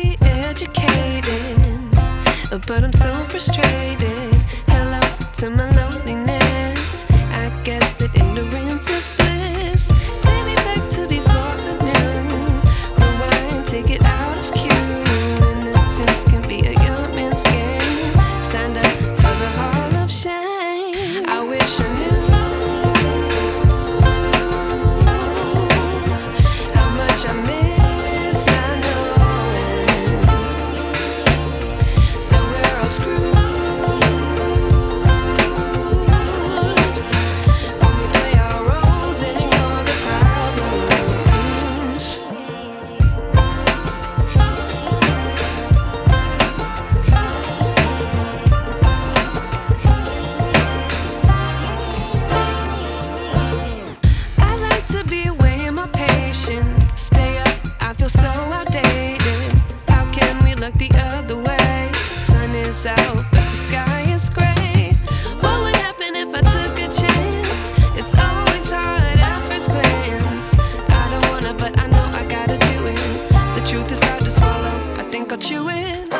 be educated, but I'm so frustrated. Hello to my loneliness. I guess that ignorance is bliss. Take me back to before I knew. Rewind, take it out of cue. Innocence can be a young man's game. Signed up for the hall of shame. I wish I knew how much I miss not knowing that we're all screwed. Stay up, I feel so outdated. How can we look the other way? Sun is out, but the sky is gray. What would happen if I took a chance? It's always hard at first glance. I don't wanna, but I know I gotta do it. The truth is hard to swallow, I think I'll chew it.